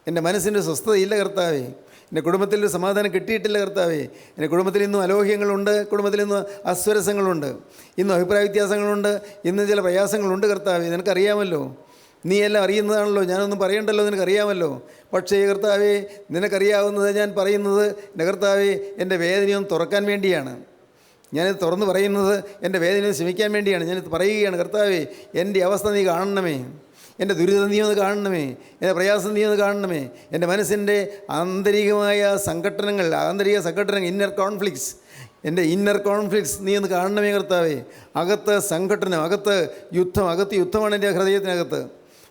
എൻ്റെ മനസ്സിൻ്റെ സ്വസ്ഥതയില്ല കർത്താവേ. എൻ്റെ കുടുംബത്തിൽ സമാധാനം കിട്ടിയിട്ടില്ല കർത്താവേ. എൻ്റെ കുടുംബത്തിൽ ഇന്നും അലോഹ്യങ്ങളുണ്ട്, കുടുംബത്തിൽ ഇന്ന് അസ്വരസങ്ങളുണ്ട്, ഇന്നും അഭിപ്രായ വ്യത്യാസങ്ങളുണ്ട്, ഇന്നും ചില പ്രയാസങ്ങളുണ്ട് കർത്താവേ. നിനക്കറിയാമല്ലോ, നീ എല്ലാം അറിയുന്നതാണല്ലോ, ഞാനൊന്നും പറയണ്ടല്ലോ, നിനക്കറിയാമല്ലോ. പക്ഷേ കർത്താവേ, നിനക്കറിയാവുന്നത് ഞാൻ പറയുന്നത് എൻ്റെ കർത്താവേ എൻ്റെ വേദനയൊന്ന് തുറക്കാൻ വേണ്ടിയാണ്. ഞാനിത് തുറന്ന് പറയുന്നത് എൻ്റെ വേദനയൊന്ന് ശമിക്കാൻ വേണ്ടിയാണ്. ഞാനിത് പറയുകയാണ്. കർത്താവേ, എൻ്റെ അവസ്ഥ നീ കാണണമേ, എൻ്റെ ദുരിതം നീ ഒന്ന് കാണണമേ, എൻ്റെ പ്രയാസം നീ ഒന്ന് കാണണമേ. എൻ്റെ മനസ്സിൻ്റെ ആന്തരികമായ സംഘട്ടനങ്ങൾ, ഇന്നർ കോൺഫ്ലിക്ട്സ്, എൻ്റെ ഇന്നർ കോൺഫ്ലിക്ട്സ് നീ ഒന്ന് കാണണമേ കർത്താവേ. അകത്ത് സംഘട്ടനം, അകത്ത് യുദ്ധമാണ് എൻ്റെ ഹൃദയത്തിനകത്ത്.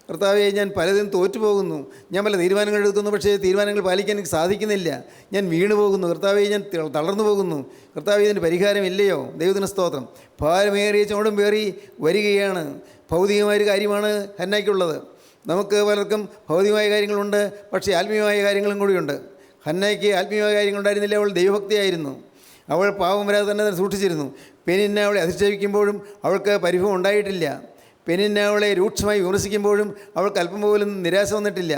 കർത്താവേ, ഞാൻ പലതും തോറ്റുപോകുന്നു. ഞാൻ പല തീരുമാനങ്ങൾ എടുക്കുന്നു, പക്ഷേ തീരുമാനങ്ങൾ പാലിക്കാൻ എനിക്ക് സാധിക്കുന്നില്ല. ഞാൻ വീണു പോകുന്നു കർത്താവേ, ഞാൻ തളർന്നു പോകുന്നു കർത്താവേ. ഇതിൻ്റെ പരിഹാരമില്ലയോ? ദൈവത്തിന് സ്തോത്രം. ഭാരമേറിയ ചുമടും പേറി വരികയാണ്. ഭൗതികമായൊരു കാര്യമാണ് ഹന്നയ്ക്കുള്ളത്. നമുക്ക് പലർക്കും ഭൗതികമായ കാര്യങ്ങളുണ്ട്, പക്ഷേ ആത്മീയമായ കാര്യങ്ങളും കൂടിയുണ്ട്. ഹന്നയ്ക്ക് ആത്മീയമായ കാര്യങ്ങളുണ്ടായിരുന്നില്ല. അവൾ ദൈവഭക്തിയായിരുന്നു. അവൾ പാവം വരാതെ തന്നെ സൂക്ഷിച്ചിരുന്നു. പെനിന്നെ അവളെ അധിക്ഷേപിക്കുമ്പോഴും അവൾക്ക് പരിഭവം ഉണ്ടായിട്ടില്ല. പെനിന്നെ അവളെ രൂക്ഷമായി വിമർശിക്കുമ്പോഴും അവൾക്ക് അല്പം പോലും നിരാശ വന്നിട്ടില്ല.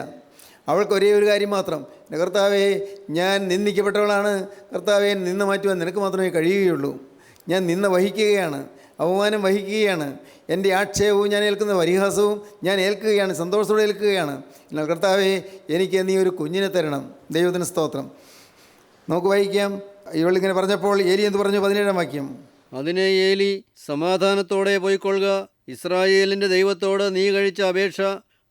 അവൾക്ക് ഒരേ ഒരു കാര്യം മാത്രം, കർത്താവേ, ഞാൻ നിന്ദിക്കപ്പെട്ടവളാണ് കർത്താവേ, നിന്ന മാറ്റുവാൻ നിനക്ക് മാത്രമേ കഴിയുകയുള്ളൂ. ഞാൻ നിന്ന വഹിക്കുകയാണ്. അവമാനം വഹിക്കുകയാണ്. എൻ്റെ ആക്ഷേപവും ഞാൻ ഏൽക്കുന്ന പരിഹാസവും ഞാൻ ഏൽക്കുകയാണ്, സന്തോഷത്തോടെ ഏൽക്കുകയാണ്. എന്നാൽ കർത്താവേ, എനിക്ക് നീ ഒരു കുഞ്ഞിനെ തരണം. ദൈവത്തിന് സ്തോത്രം. നമുക്ക് വായിക്കാം. ഇവളിങ്ങനെ പറഞ്ഞപ്പോൾ ഏലി എന്ത് പറഞ്ഞു? 17-ാം വാക്യം. അതിനെ ഏലി, സമാധാനത്തോടെ പോയിക്കൊള്ളുക, ഇസ്രായേലിൻ്റെ ദൈവത്തോട് നീ കഴിച്ച അപേക്ഷ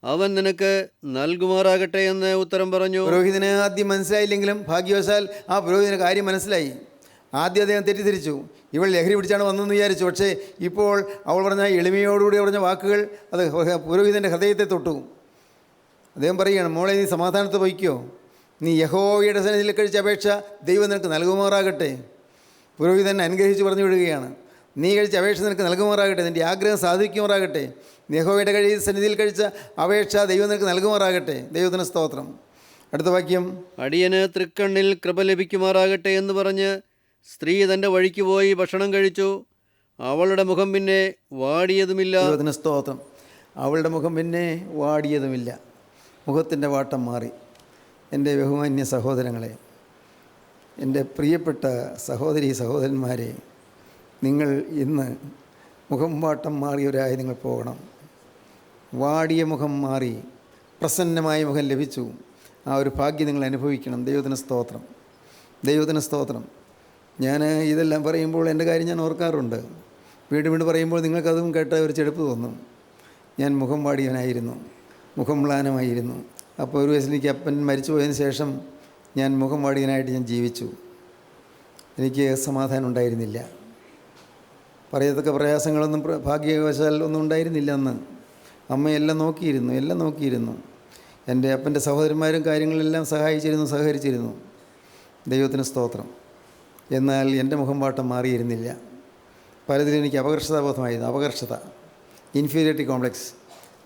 അവൻ നിനക്ക് നൽകുമാറാകട്ടെ എന്ന് ഉത്തരം പറഞ്ഞു. പുരോഹിതന് ആദ്യം മനസ്സിലായില്ലെങ്കിലും ഭാഗ്യവശാൽ ആ പുരോഹിതന് കാര്യം മനസ്സിലായി. ആദ്യം അദ്ദേഹം തെറ്റിദ്ധരിച്ചു, ഇവൾ ലഹരി പിടിച്ചാണ് വന്നതെന്ന് വിചാരിച്ചു. പക്ഷേ ഇപ്പോൾ അവൾ പറഞ്ഞ എളിമയോടുകൂടി പറഞ്ഞ വാക്കുകൾ അത് പുരോഹിതൻ്റെ ഹൃദയത്തെ തൊട്ടു. അദ്ദേഹം പറയുകയാണ്, മോളെ നീ സമാധാനത്ത് പോയിക്കോ, നീ യഹോവയുടെ സന്നിധിയിൽ കഴിച്ച അപേക്ഷ ദൈവം നിനക്ക് നൽകുമാറാകട്ടെ. പുരോഹിതൻ അനുഗ്രഹിച്ച് പറഞ്ഞു വിടുകയാണ്, നീ കഴിച്ച അപേക്ഷ നിനക്ക് നൽകുമാറാകട്ടെ, നിൻ്റെ ആഗ്രഹം സാധിക്കുമാറാകട്ടെ. യഹോവയുടെ സന്നിധിയിൽ കഴിച്ച അപേക്ഷ ദൈവം നിനക്ക് നൽകുമാറാകട്ടെ. ദൈവത്തിന് സ്തോത്രം. അടുത്ത വാക്യം. അടിയന് തൃക്കണ്ണിൽ കൃപ ലഭിക്കുമാറാകട്ടെ എന്ന് പറഞ്ഞ് സ്ത്രീ തൻ്റെ വഴിക്ക് പോയി ഭക്ഷണം കഴിച്ചു. അവളുടെ മുഖം പിന്നെ വാടിയതുമില്ല. ദൈവത്തിന് സ്തോത്രം. അവളുടെ മുഖം പിന്നെ വാടിയതുമില്ല. മുഖത്തിൻ്റെ വാട്ടം മാറി. എൻ്റെ ബഹുമാന്യ സഹോദരങ്ങളെ, എൻ്റെ പ്രിയപ്പെട്ട സഹോദരി സഹോദരന്മാരെ, നിങ്ങൾ ഇന്ന് മുഖം വാട്ടം മാറിയവരായി നിങ്ങൾ പോകണം. വാടിയ മുഖം മാറി പ്രസന്നമായ മുഖം ലഭിച്ചു. ആ ഒരു ഭാഗ്യം നിങ്ങൾ അനുഭവിക്കണം. ദൈവത്തിന് സ്തോത്രം. ദൈവത്തിന് സ്തോത്രം. ഞാൻ ഇതെല്ലാം പറയുമ്പോൾ എൻ്റെ കാര്യം ഞാൻ ഓർക്കാറുണ്ട്. വീണ്ടും പറയുമ്പോൾ നിങ്ങൾക്കതും കേട്ട ഒരു ചെടുപ്പ് തോന്നും. ഞാൻ മുഖം വാടിയവനായിരുന്നു, മുഖം മ്ലാനമായിരുന്നു. അപ്പോൾ ഒരു വയസ്സിൽ എനിക്ക് അപ്പൻ മരിച്ചു പോയതിന് ശേഷം ഞാൻ മുഖം വാടിയനായിട്ട് ഞാൻ ജീവിച്ചു. എനിക്ക് സമാധാനം ഉണ്ടായിരുന്നില്ല. പറയത്തക്ക പ്രയാസങ്ങളൊന്നും ഭാഗ്യവശാൽ ഒന്നും ഉണ്ടായിരുന്നില്ല അന്ന്. അമ്മയെല്ലാം നോക്കിയിരുന്നു. എൻ്റെ അപ്പൻ്റെ സഹോദരന്മാരും കാര്യങ്ങളെല്ലാം സഹകരിച്ചിരുന്നു. ദൈവത്തിന് സ്തോത്രം. എന്നാൽ എൻ്റെ മുഖം വാട്ടം മാറിയിരുന്നില്ല. പലതിലും എനിക്ക് അപകർഷത, ഇൻഫീരിയോറിറ്റി കോംപ്ലക്സ്,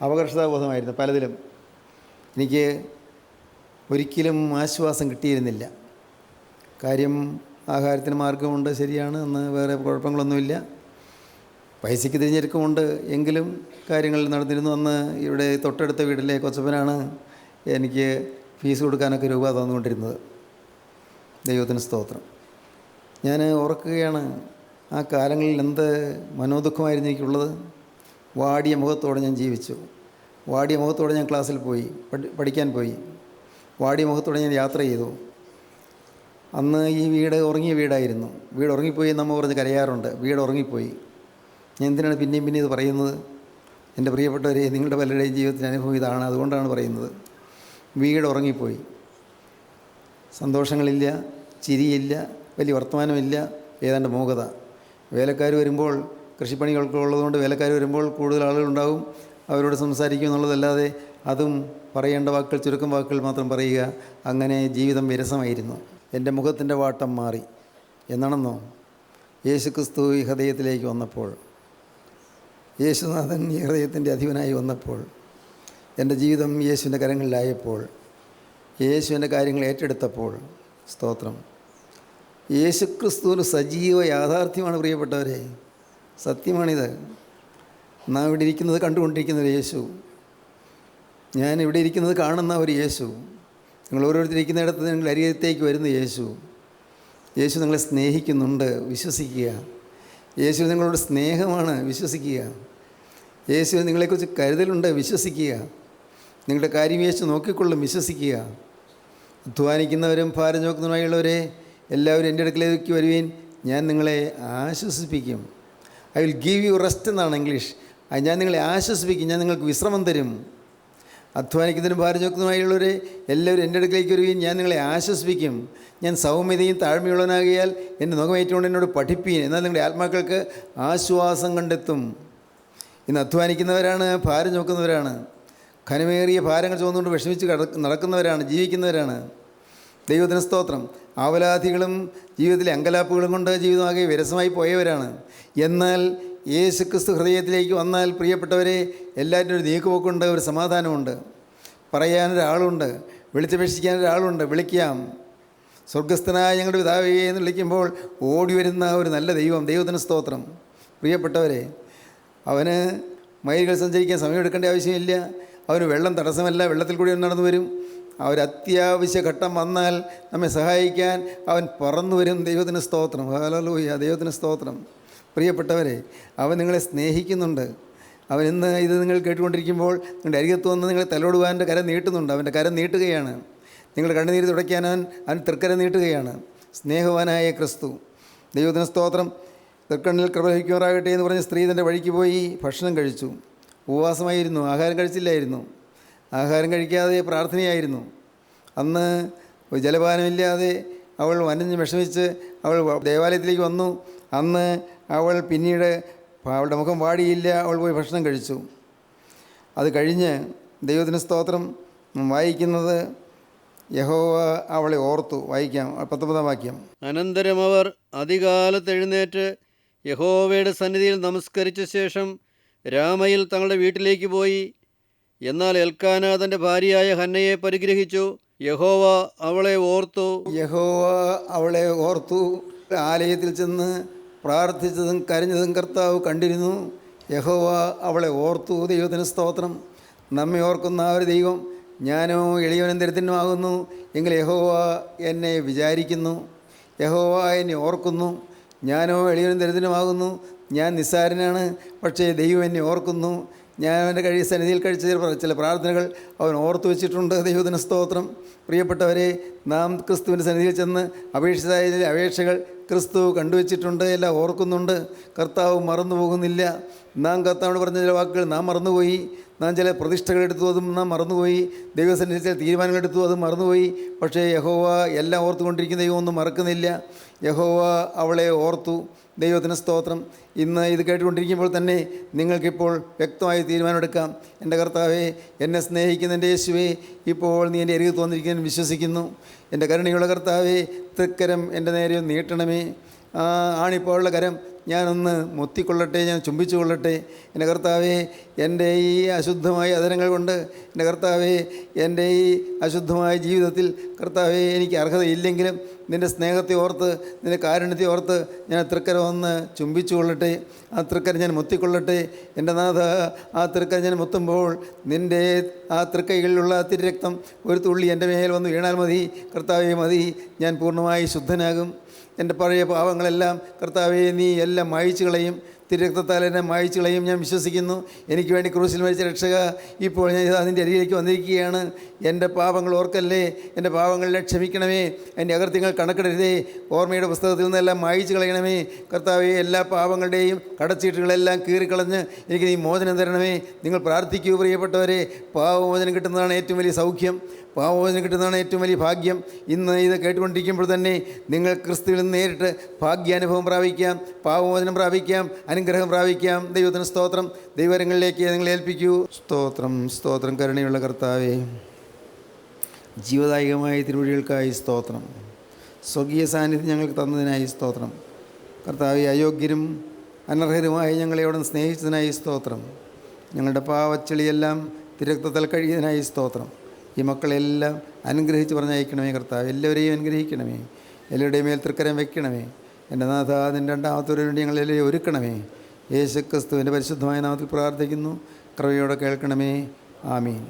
അപകർഷതാബോധമായിരുന്നു. പലതിലും എനിക്ക് ഒരിക്കലും ആശ്വാസം കിട്ടിയിരുന്നില്ല. കാര്യം, ആഹാരത്തിന് മാർഗമുണ്ട്, ശരിയാണ്, അന്ന് വേറെ കുഴപ്പങ്ങളൊന്നുമില്ല, പൈസയ്ക്ക് തിരിഞ്ഞെടുക്കുമുണ്ട്, എങ്കിലും കാര്യങ്ങൾ നടന്നിരുന്നു. അന്ന് ഇവിടെ തൊട്ടടുത്ത വീട്ടിലെ കൊച്ചപ്പനാണ് എനിക്ക് ഫീസ് കൊടുക്കാനൊക്കെ രൂപ തന്നുകൊണ്ടിരുന്നത്. ദൈവത്തിന് സ്തോത്രം. ഞാൻ ഓർക്കുകയാണ്, ആ കാലങ്ങളിൽ എന്ത് മനോദുഃഖമായിരുന്നു എനിക്കുള്ളത്. വാടിയ മുഖത്തോടെ ഞാൻ ജീവിച്ചു. വാടിയ മുഖത്തോടെ ഞാൻ ക്ലാസ്സിൽ പോയി, പഠിക്കാൻ പോയി. വാടിയ മുഖത്തോടെ ഞാൻ യാത്ര ചെയ്തു. അന്ന് ഈ വീട് ഉറങ്ങിയ വീടായിരുന്നു. വീട് ഉറങ്ങിപ്പോയി നമ്മൾ പറഞ്ഞ് കരയാറുണ്ട്. വീട് ഉറങ്ങിപ്പോയി. ഞാൻ എന്തിനാണ് പിന്നെയും ഇത് പറയുന്നത്? എൻ്റെ പ്രിയപ്പെട്ടവരെ, നിങ്ങളുടെ പലരുടെയും ജീവിതത്തിന് അനുഭവം ഇതാണ്. അതുകൊണ്ടാണ് പറയുന്നത്. വീട് ഉറങ്ങിപ്പോയി. സന്തോഷങ്ങളില്ല, ചിരിയില്ല, വലിയ വർത്തമാനമില്ല, ഏതാണ്ട് മൂകത. വേലക്കാർ വരുമ്പോൾ, കൃഷിപ്പണികൾക്ക് ഉള്ളതുകൊണ്ട് വേലക്കാർ വരുമ്പോൾ കൂടുതൽ ആളുകളുണ്ടാവും, അവരോട് സംസാരിക്കും എന്നുള്ളതല്ലാതെ അതും പറയേണ്ട വാക്കുകൾ, ചുരുക്കം വാക്കുകൾ മാത്രം പറയുക. അങ്ങനെ ജീവിതം വിരസമായിരുന്നു. എൻ്റെ മുഖത്തിൻ്റെ വാട്ടം മാറി. എന്നാണെന്നോ, യേശുക്രിസ്തു ഈ ഹൃദയത്തിലേക്ക് വന്നപ്പോൾ, യേശുനാഥൻ ഈ ഹൃദയത്തിൻ്റെ അധിപനായി വന്നപ്പോൾ, എൻ്റെ ജീവിതം യേശുവിൻ്റെ കരങ്ങളിലായപ്പോൾ, യേശുവിൻ്റെ കാര്യങ്ങൾ ഏറ്റെടുത്തപ്പോൾ, സ്തോത്രം, യേശുക്രിസ്തുവിന് സജീവ യാഥാർത്ഥ്യമാണ് പ്രിയപ്പെട്ടവരെ. സത്യമാണിത്. നാം ഇവിടെ ഇരിക്കുന്നത് കണ്ടുകൊണ്ടിരിക്കുന്ന ഒരു യേശു, ഞാൻ ഇവിടെ ഇരിക്കുന്നത് കാണുന്ന ഒരു യേശു, നിങ്ങൾ ഓരോരുത്തരിക്കുന്നിടത്ത് നിങ്ങൾ അരികത്തേക്ക് വരുന്ന യേശു. യേശു നിങ്ങളെ സ്നേഹിക്കുന്നുണ്ട്, വിശ്വസിക്കുക. യേശു നിങ്ങളോട് സ്നേഹമാണ്, വിശ്വസിക്കുക. യേശു നിങ്ങളെക്കുറിച്ച് കരുതലുണ്ട്, വിശ്വസിക്കുക. നിങ്ങളുടെ കാര്യം യേശു നോക്കിക്കൊള്ളും, വിശ്വസിക്കുക. അധ്വാനിക്കുന്നവരും ഭാരം ചുമക്കുന്നവരുമായുള്ളവരെ എല്ലാവരും എൻ്റെ അടുക്കലേക്ക് വരുവീൻ, ഞാൻ നിങ്ങളെ ആശ്വസിപ്പിക്കും. I will give you rest എന്നാണ് ഇംഗ്ലീഷ്. ഞാൻ നിങ്ങളെ ആശ്വസിപ്പിക്കും, ഞാൻ നിങ്ങൾക്ക് വിശ്രമം തരും. അധ്വാനിക്കുന്നതിനും ഭാരം ചുമക്കുന്നതുമായുള്ളവരെ എല്ലാവരും എൻ്റെ അടുക്കലേക്ക് വരുവീൻ, ഞാൻ നിങ്ങളെ ആശ്വസിപ്പിക്കും. ഞാൻ സൗമ്യതയും താഴ്മയുള്ളവനാകിയാൽ എൻ്റെ മുഖമേറ്റുകൊണ്ട് എന്നോട് പഠിപ്പീൻ, എന്നാൽ നിങ്ങളുടെ ആത്മാക്കൾക്ക് ആശ്വാസം കണ്ടെത്തും. ഇന്ന് അധ്വാനിക്കുന്നവരാണ്, ഭാരം ചുമക്കുന്നവരാണ്, ഘനമേറിയ ഭാരങ്ങൾ ചുമന്നുകൊണ്ട് വിഷമിച്ച് നടക്കുന്നവരാണ്, ജീവിക്കുന്നവരാണ്. ദൈവത്തിന് സ്തോത്രം. ആവലാധികളും ജീവിതത്തിലെ അങ്കലാപ്പുകളും കൊണ്ട് ജീവിതമാകെ വിരസമായി പോയവരാണ്. എന്നാൽ യേശുക്രിസ്തു ഹൃദയത്തിലേക്ക് വന്നാൽ പ്രിയപ്പെട്ടവരെ, എല്ലാവരും ഒരു നീക്കുപോക്കുണ്ട്, ഒരു സമാധാനമുണ്ട്, പറയാനൊരാളുണ്ട്, വിളിച്ചപേക്ഷിക്കാനൊരാളുണ്ട്. വിളിക്കാം, സ്വർഗസ്ഥനായ ഞങ്ങളുടെ പിതാവേ എന്ന് വിളിക്കുമ്പോൾ ഓടി വരുന്ന ഒരു നല്ല ദൈവം. ദൈവത്തിന് സ്തോത്രം. പ്രിയപ്പെട്ടവരെ, അവന് മൈലുകൾ സഞ്ചരിക്കാൻ സമയമെടുക്കേണ്ട ആവശ്യമില്ല. അവന് വെള്ളം തടസ്സമല്ല, വെള്ളത്തിൽ കൂടി നടന്നു വരും. ഒരു അത്യാവശ്യ ഘട്ടം വന്നാൽ നമ്മെ സഹായിക്കാൻ അവൻ പറന്നു വരും. ദൈവത്തിന് സ്തോത്രം. ഹല്ലേലൂയ. ദൈവത്തിന് സ്തോത്രം. പ്രിയപ്പെട്ടവരെ, അവൻ നിങ്ങളെ സ്നേഹിക്കുന്നുണ്ട്. അവൻ ഇന്ന് ഇത് നിങ്ങൾ കേട്ടുകൊണ്ടിരിക്കുമ്പോൾ നിങ്ങളുടെ അരികത്ത് വന്ന് നിങ്ങളെ തലോടുവാൻ അവൻ്റെ കരം നീട്ടുന്നുണ്ട്. അവൻ്റെ കരം നീട്ടുകയാണ്. നിങ്ങളുടെ കണ്ണുനീര് തുടയ്ക്കാൻ അവൻ തൃക്കരം നീട്ടുകയാണ്. സ്നേഹവാനായ ക്രിസ്തു. ദൈവത്തിന് സ്തോത്രം. തൃക്കണ്ണിൽ കൃപ ലഭിക്കുമാറാകട്ടെ എന്ന് പറഞ്ഞ് സ്ത്രീ തൻ്റെ വഴിക്ക് പോയി ഭക്ഷണം കഴിച്ചു. ഉപവാസമായിരുന്നു, ആഹാരം കഴിച്ചില്ലായിരുന്നു. ആഹാരം കഴിക്കാതെ പ്രാർത്ഥനയായിരുന്നു. അന്ന് ജലപാനമില്ലാതെ അവൾ വനഞ്ഞ് വിഷമിച്ച് അവൾ ദേവാലയത്തിലേക്ക് വന്നു. അന്ന് അവൾ പിന്നീട് അവളുടെ മുഖം വാടിയില്ല. അവൾ പോയി ഭക്ഷണം കഴിച്ചു. അത് കഴിഞ്ഞ് ദൈവത്തിന് സ്തോത്രം വായിക്കുന്നത് യഹോവ അവളെ ഓർത്തു. വായിക്കാം 19 വാക്യം. അനന്തരം അവർ അതികാലത്ത് എഴുന്നേറ്റ് യഹോവയുടെ സന്നിധിയിൽ നമസ്കരിച്ച ശേഷം രാമയിൽ തങ്ങളുടെ വീട്ടിലേക്ക് പോയി. എന്നാൽ എൽക്കാന തൻ്റെ ഭാര്യയായ ഹന്നയെ പരിഗ്രഹിച്ചു. യഹോവ അവളെ ഓർത്തു. യഹോവ അവളെ ഓർത്തു. ആലയത്തിൽ ചെന്ന് പ്രാർത്ഥിച്ചതും കരഞ്ഞതും കർത്താവ് കണ്ടിരുന്നു. യഹോവ അവളെ ഓർത്തു. ദൈവത്തിന് സ്തോത്രം. നമ്മെ ഓർക്കുന്ന ആ ഒരു ദൈവം, ഞാനോ എളിയവനും ദരിദ്രനുമാകുന്നു, എങ്കിൽ യഹോവ എന്നെ വിചാരിക്കുന്നു. യഹോവ എന്നെ ഓർക്കുന്നു. ഞാനോ എളിയവനും ദരിദ്രനുമാകുന്നു, ഞാൻ നിസ്സാരനാണ്, പക്ഷേ ദൈവം എന്നെ ഓർക്കുന്നു. ഞാൻ അവൻ്റെ സന്നിധിയിൽ കഴിച്ച ചില പ്രാർത്ഥനകൾ അവൻ ഓർത്തു വെച്ചിട്ടുണ്ട്. ദൈവത്തിന് സ്തോത്രം. പ്രിയപ്പെട്ടവരെ, നാം ക്രിസ്തുവിൻ്റെ സന്നിധിയിൽ ചെന്ന് അപേക്ഷിച്ചതായ അപേക്ഷകൾ ക്രിസ്തു കണ്ടുവച്ചിട്ടുണ്ട്. എല്ലാം ഓർക്കുന്നുണ്ട്. കർത്താവ് മറന്നു പോകുന്നില്ല. നാം കർത്താവിനോട് പറഞ്ഞ ചില വാക്കുകൾ നാം മറന്നുപോയി. നാം ചില പ്രതിഷ്ഠകളെടുത്തു, അതും നാം മറന്നുപോയി. ദൈവസന്നിധിയിൽ ചില തീരുമാനങ്ങളെടുത്തു, അതും മറന്നുപോയി. പക്ഷേ യഹോവ എല്ലാം ഓർത്തുകൊണ്ടിരിക്കുന്ന ദൈവം ഒന്നും മറക്കുന്നില്ല. യഹോവ അവളെ ഓർത്തു. ദൈവത്തിന് സ്തോത്രം. ഇന്ന് ഇത് കേട്ടുകൊണ്ടിരിക്കുമ്പോൾ തന്നെ നിങ്ങൾക്കിപ്പോൾ വ്യക്തമായി തീരുമാനമെടുക്കാം. എൻ്റെ കർത്താവേ, എന്നെ സ്നേഹിക്കുന്ന എൻ്റെ യേശുവേ, ഇപ്പോൾ നീ എൻ്റെ അരികത്ത് വന്നിരിക്കാൻ വിശ്വസിക്കുന്നു. എൻ്റെ കരുണയുള്ള കർത്താവേ, തൃക്കരം എൻ്റെ നേരെ നീട്ടണമേ. ആണിപ്പോഴുള്ള കരം ഞാനൊന്ന് മുത്തിക്കൊള്ളട്ടെ, ഞാൻ ചുംബിച്ചു കൊള്ളട്ടെ. എൻ്റെ കർത്താവേ, എൻ്റെ ഈ അശുദ്ധമായ അധരങ്ങൾ കൊണ്ട്, എൻ്റെ കർത്താവേ, എൻ്റെ ഈ അശുദ്ധമായ ജീവിതത്തിൽ കർത്താവേ, എനിക്ക് അർഹതയില്ലെങ്കിലും നിൻ്റെ സ്നേഹത്തെ ഓർത്ത്, നിൻ്റെ കാരുണ്യത്തെ ഓർത്ത് ഞാൻ തൃക്കരം ഒന്ന് ചുംബിച്ചു കൊള്ളട്ടെ. ആ തൃക്കരം ഞാൻ മുത്തിക്കൊള്ളട്ടെ. എൻ്റെ നാഥ, ആ തൃക്കരം ഞാൻ മുത്തുമ്പോൾ നിൻ്റെ ആ തൃക്കൈകളിലുള്ള തിരുരക്തം ഒരു തുള്ളി എൻ്റെ മേൽ വന്ന് വീണാൽ മതി. കർത്താവേ, മതി. ഞാൻ പൂർണ്ണമായി ശുദ്ധനാകും. എൻ്റെ പഴയ പാവങ്ങളെല്ലാം കർത്താവേ, നീ എല്ലാം മായിച്ചു കളയും. തിരുരക്തത്താൽ എന്നെ മായിച്ചു കളയും. ഞാൻ വിശ്വസിക്കുന്നു. എനിക്ക് വേണ്ടി ക്രൂശിൽ മരിച്ച രക്ഷക, ഇപ്പോൾ ഞാൻ അതിൻ്റെ അരികിലേക്ക് വന്നിരിക്കുകയാണ്. എൻ്റെ പാപങ്ങൾ ഓർക്കല്ലേ, എൻ്റെ പാപങ്ങളെ ക്ഷമിക്കണമേ. എൻ്റെ അകൃത്യങ്ങൾ കണക്കിടരുതേ. ഓർമ്മയുടെ പുസ്തകത്തിൽ നിന്നെല്ലാം മായിച്ചു കളയണമേ. കർത്താവേ, എല്ലാ പാപങ്ങളുടെയും കടച്ചീട്ടുകളെല്ലാം കീറിക്കളഞ്ഞ് എനിക്ക് നീ മോചനം തരണമേ. നിങ്ങൾ പ്രാർത്ഥിക്കൂ പ്രിയപ്പെട്ടവരെ. പാപമോചനം കിട്ടുന്നതാണ് ഏറ്റവും വലിയ സൗഖ്യം. പാപമോചനം കിട്ടുന്നതാണ് ഏറ്റവും വലിയ ഭാഗ്യം. ഇന്ന് ഇത് കേട്ടുകൊണ്ടിരിക്കുമ്പോൾ തന്നെ നിങ്ങൾ ക്രിസ്തുവിൽ നിന്ന് നേരിട്ട് ഭാഗ്യാനുഭവം പ്രാപിക്കാം, പാപമോചനം പ്രാപിക്കാം, അനുഗ്രഹം പ്രാപിക്കാം. ദൈവത്തിന് സ്തോത്രം. ദൈവരങ്ങളിലേക്ക് നിങ്ങളെ ഏൽപ്പിക്കൂ. സ്തോത്രം, സ്തോത്രം. കരുണയുള്ള കർത്താവേ, ജീവദായകമായ തിരുവഴികൾക്കായി സ്തോത്രം. സ്വർഗീയ സാന്നിധ്യം ഞങ്ങൾക്ക് തന്നതിനായി സ്തോത്രം. കർത്താവെ, അയോഗ്യരും അനർഹരുമായി ഞങ്ങളെ അവിടെ സ്നേഹിച്ചതിനായി സ്തോത്രം. ഞങ്ങളുടെ പാവച്ചെളിയെല്ലാം തിരക്തത്താൽ കഴിയുന്നതിനായി സ്തോത്രം. ഈ മക്കളെല്ലാം അനുഗ്രഹിച്ച് പറഞ്ഞയക്കണമേ കർത്താവ്. എല്ലാവരെയും അനുഗ്രഹിക്കണമേ. എല്ലാവരുടെയും മേൽ തൃക്കരം വയ്ക്കണമേ. എൻ്റെ നാഥ, അതിൻ്റെ രണ്ടാമത്തൊരു വേണ്ടി ഞങ്ങളെല്ലാം ഒരുക്കണമേ. യേശു ക്രിസ്തുവിൻ്റെ പരിശുദ്ധമായ നാമത്തിൽ പ്രാർത്ഥിക്കുന്നു. കൃപയോടെ കേൾക്കണമേ. ആമീൻ.